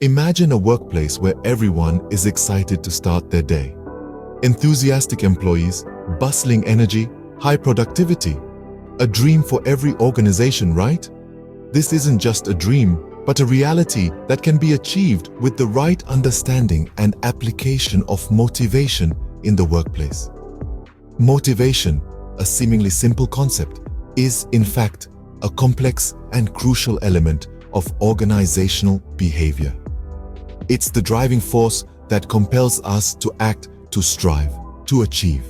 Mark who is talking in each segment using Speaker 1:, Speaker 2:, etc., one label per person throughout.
Speaker 1: Imagine a workplace where everyone is excited to start their day. Enthusiastic employees, bustling energy, high productivity. A dream for every organization, right? This isn't just a dream, but a reality that can be achieved with the right understanding and application of motivation in the workplace. Motivation, a seemingly simple concept, is in fact a complex and crucial element of organizational behavior. It's the driving force that compels us to act, to strive, to achieve.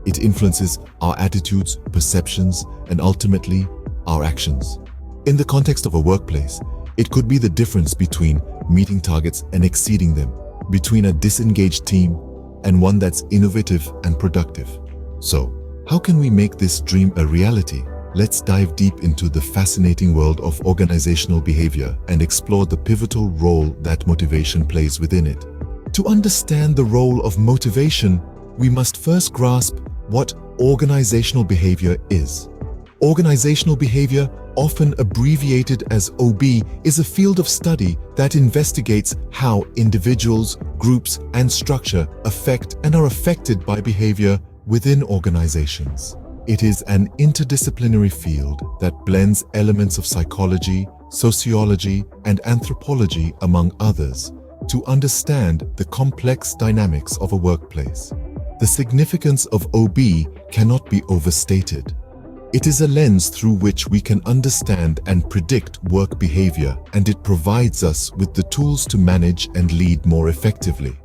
Speaker 1: It influences our attitudes, perceptions, and ultimately our actions. In the context of a workplace, it could be the difference between meeting targets and exceeding them, between a disengaged team and one that's innovative and productive. So, how can we make this dream a reality? Let's dive deep into the fascinating world of organizational behavior and explore the pivotal role that motivation plays within it. To understand the role of motivation, we must first grasp what organizational behavior is. Organizational behavior, often abbreviated as OB, is a field of study that investigates how individuals, groups, and structure affect and are affected by behavior within organizations. It is an interdisciplinary field that blends elements of psychology, sociology, and anthropology, among others, to understand the complex dynamics of a workplace. The significance of OB cannot be overstated. It is a lens through which we can understand and predict work behavior, and it provides us with the tools to manage and lead more effectively.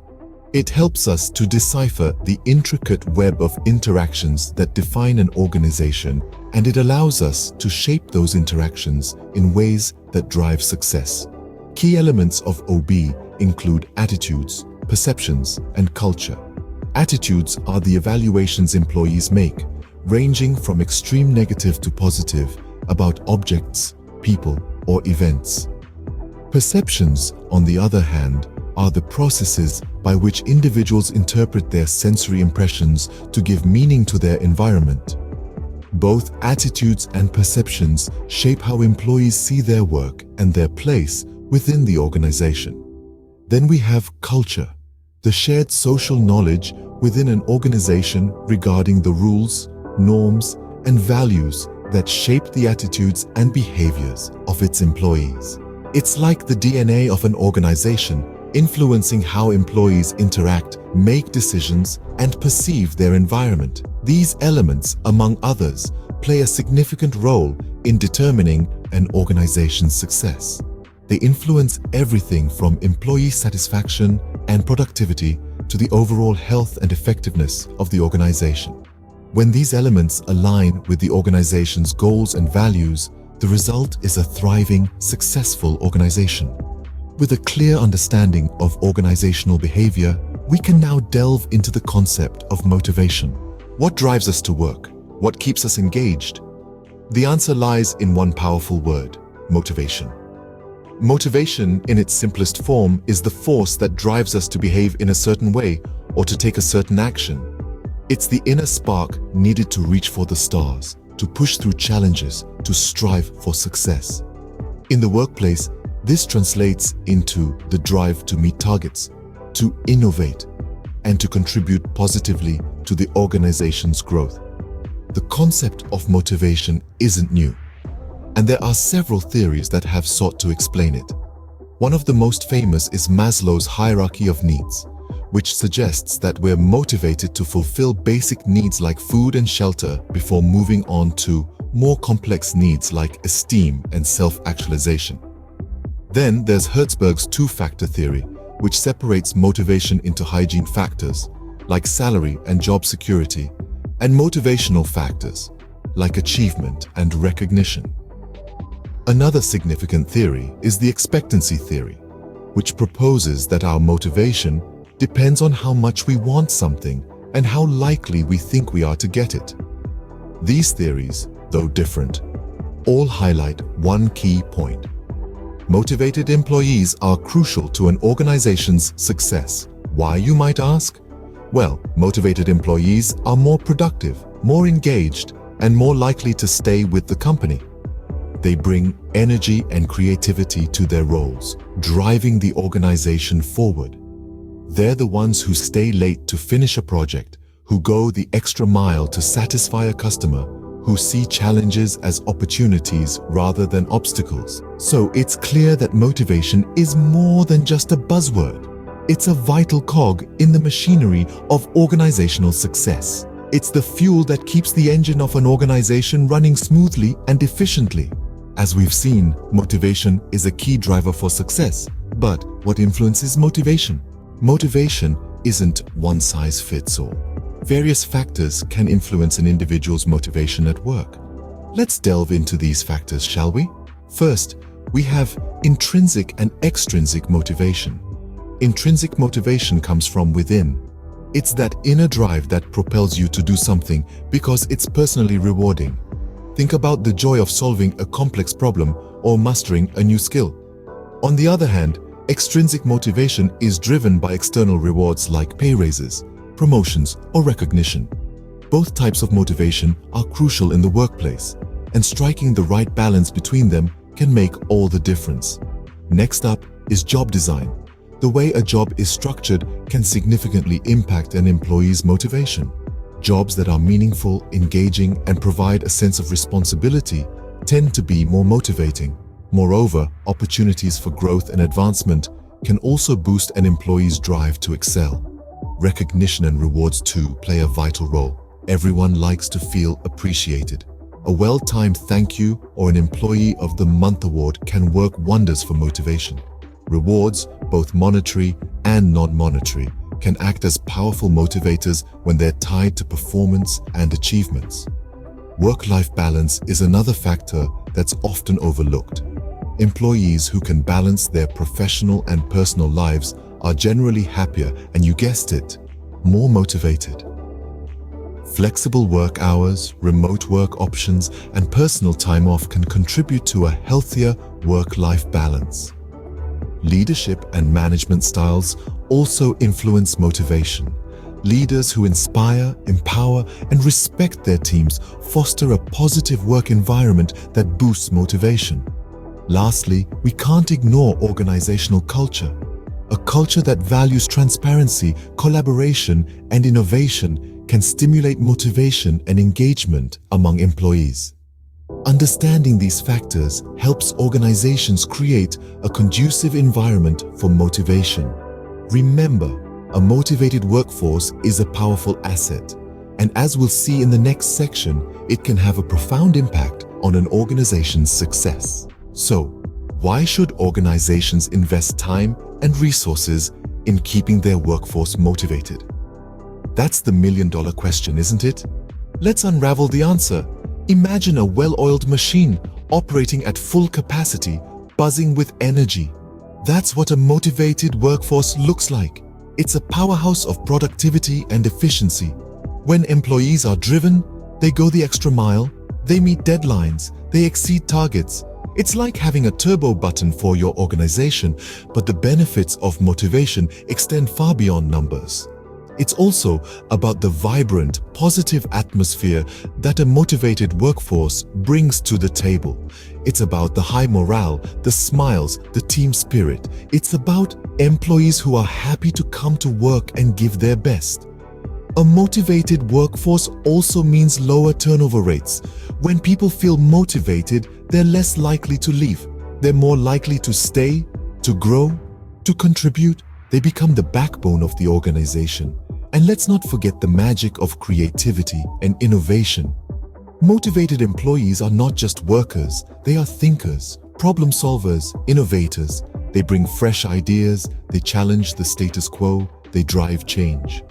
Speaker 1: It helps us to decipher the intricate web of interactions that define an organization, and it allows us to shape those interactions in ways that drive success. Key elements of OB include attitudes, perceptions, and culture. Attitudes are the evaluations employees make, ranging from extreme negative to positive, about objects, people, or events. Perceptions, on the other hand, are the processes by which individuals interpret their sensory impressions to give meaning to their environment. Both attitudes and perceptions shape how employees see their work and their place within the organization. Then we have culture, the shared social knowledge within an organization regarding the rules, norms, and values that shape the attitudes and behaviors of its employees. It's like the DNA of an organization, influencing how employees interact, make decisions, and perceive their environment. These elements, among others, play a significant role in determining an organization's success. They influence everything from employee satisfaction and productivity to the overall health and effectiveness of the organization. When these elements align with the organization's goals and values, the result is a thriving, successful organization. With a clear understanding of organizational behavior, we can now delve into the concept of motivation. What drives us to work? What keeps us engaged? The answer lies in one powerful word: motivation. Motivation, in its simplest form, is the force that drives us to behave in a certain way or to take a certain action. It's the inner spark needed to reach for the stars, to push through challenges, to strive for success. In the workplace, this translates into the drive to meet targets, to innovate, and to contribute positively to the organization's growth. The concept of motivation isn't new, and there are several theories that have sought to explain it. One of the most famous is Maslow's hierarchy of needs, which suggests that we're motivated to fulfill basic needs like food and shelter before moving on to more complex needs like esteem and self-actualization. Then there's Hertzberg's two-factor theory, which separates motivation into hygiene factors, like salary and job security, and motivational factors, like achievement and recognition. Another significant theory is the expectancy theory, which proposes that our motivation depends on how much we want something and how likely we think we are to get it. These theories, though different, all highlight one key point. Motivated employees are crucial to an organization's success. Why, you might ask? Well, motivated employees are more productive, more engaged, and more likely to stay with the company. They bring energy and creativity to their roles, driving the organization forward. They're the ones who stay late to finish a project, who go the extra mile to satisfy a customer, who see challenges as opportunities rather than obstacles. So it's clear that motivation is more than just a buzzword. It's a vital cog in the machinery of organizational success. It's the fuel that keeps the engine of an organization running smoothly and efficiently. As we've seen, motivation is a key driver for success. But what influences motivation? Motivation isn't one size fits all. Various factors can influence an individual's motivation at work. Let's delve into these factors, shall we? First, we have intrinsic and extrinsic motivation. Intrinsic motivation comes from within. It's that inner drive that propels you to do something because it's personally rewarding. Think about the joy of solving a complex problem or mastering a new skill. On the other hand, extrinsic motivation is driven by external rewards like pay raises, promotions, or recognition. Both types of motivation are crucial in the workplace, and striking the right balance between them can make all the difference. Next up is job design. The way a job is structured can significantly impact an employee's motivation. Jobs that are meaningful, engaging, and provide a sense of responsibility tend to be more motivating. Moreover, opportunities for growth and advancement can also boost an employee's drive to excel. Recognition and rewards too play a vital role. Everyone likes to feel appreciated. A well-timed thank you or an Employee of the Month award can work wonders for motivation. Rewards, both monetary and non-monetary, can act as powerful motivators when they're tied to performance and achievements. Work-life balance is another factor that's often overlooked. Employees who can balance their professional and personal lives are generally happier and, you guessed it, more motivated. Flexible work hours, remote work options, and personal time off can contribute to a healthier work-life balance. Leadership and management styles also influence motivation. Leaders who inspire, empower, and respect their teams foster a positive work environment that boosts motivation. Lastly, we can't ignore organizational culture. A culture that values transparency, collaboration, and innovation can stimulate motivation and engagement among employees. Understanding these factors helps organizations create a conducive environment for motivation. Remember, a motivated workforce is a powerful asset, and as we'll see in the next section, it can have a profound impact on an organization's success. So, why should organizations invest time and resources in keeping their workforce motivated? That's the million-dollar question, isn't it? Let's unravel the answer. Imagine a well-oiled machine operating at full capacity, buzzing with energy. That's what a motivated workforce looks like. It's a powerhouse of productivity and efficiency. When employees are driven, they go the extra mile, they meet deadlines, they exceed targets. It's like having a turbo button for your organization, but the benefits of motivation extend far beyond numbers. It's also about the vibrant, positive atmosphere that a motivated workforce brings to the table. It's about the high morale, the smiles, the team spirit. It's about employees who are happy to come to work and give their best. A motivated workforce also means lower turnover rates. When people feel motivated, they're less likely to leave. They're more likely to stay, to grow, to contribute. They become the backbone of the organization. And let's not forget the magic of creativity and innovation. Motivated employees are not just workers, they are thinkers, problem solvers, innovators. They bring fresh ideas, they challenge the status quo, they drive change.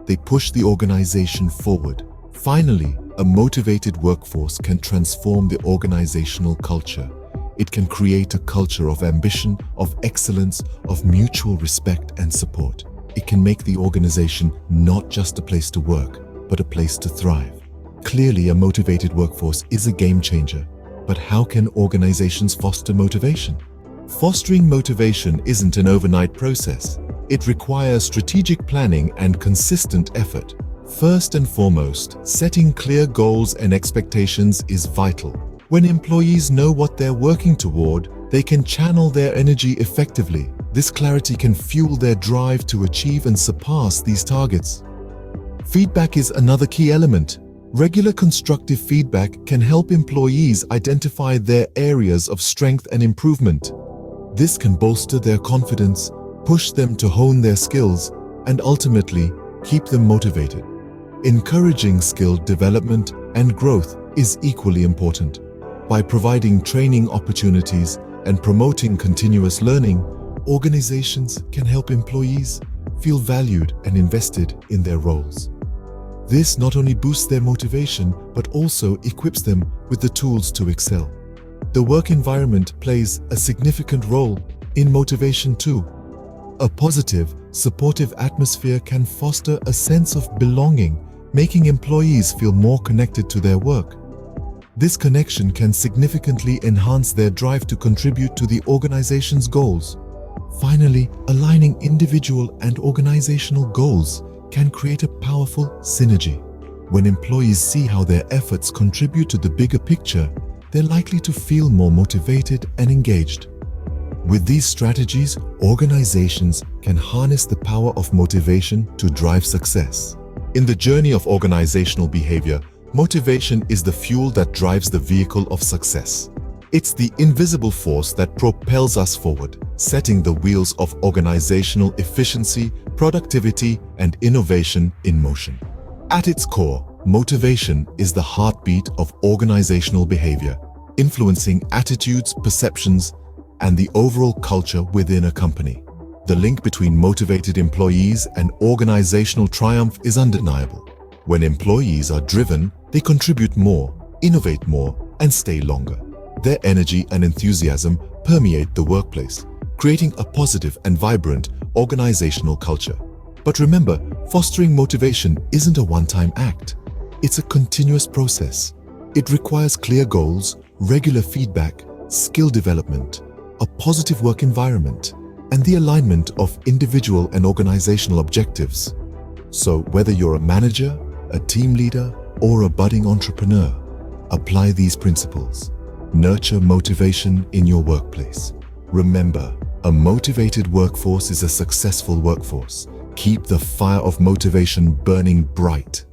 Speaker 1: They push the organization forward. Finally, a motivated workforce can transform the organizational culture. It can create a culture of ambition, of excellence, of mutual respect and support. It can make the organization not just a place to work, but a place to thrive. Clearly, a motivated workforce is a game changer. But how can organizations foster motivation? Fostering motivation isn't an overnight process. It requires strategic planning and consistent effort. First and foremost, setting clear goals and expectations is vital. When employees know what they're working toward, they can channel their energy effectively. This clarity can fuel their drive to achieve and surpass these targets. Feedback is another key element. Regular constructive feedback can help employees identify their areas of strength and improvement. This can bolster their confidence, push them to hone their skills, and ultimately keep them motivated. Encouraging skill development and growth is equally important. By providing training opportunities and promoting continuous learning, organizations can help employees feel valued and invested in their roles. This not only boosts their motivation, but also equips them with the tools to excel. The work environment plays a significant role in motivation too. A positive, supportive atmosphere can foster a sense of belonging, making employees feel more connected to their work. This connection can significantly enhance their drive to contribute to the organization's goals. Finally, aligning individual and organizational goals can create a powerful synergy. When employees see how their efforts contribute to the bigger picture, they're likely to feel more motivated and engaged. With these strategies, organizations can harness the power of motivation to drive success. In the journey of organizational behavior, motivation is the fuel that drives the vehicle of success. It's the invisible force that propels us forward, setting the wheels of organizational efficiency, productivity, and innovation in motion. At its core, motivation is the heartbeat of organizational behavior, influencing attitudes, perceptions, and the overall culture within a company. The link between motivated employees and organizational triumph is undeniable. When employees are driven, they contribute more, innovate more, and stay longer. Their energy and enthusiasm permeate the workplace, creating a positive and vibrant organizational culture. But remember, fostering motivation isn't a one-time act. It's a continuous process. It requires clear goals, regular feedback, skill development, a positive work environment, and the alignment of individual and organizational objectives. So whether you're a manager, a team leader, or a budding entrepreneur, apply these principles. Nurture motivation in your workplace. Remember, a motivated workforce is a successful workforce. Keep the fire of motivation burning bright.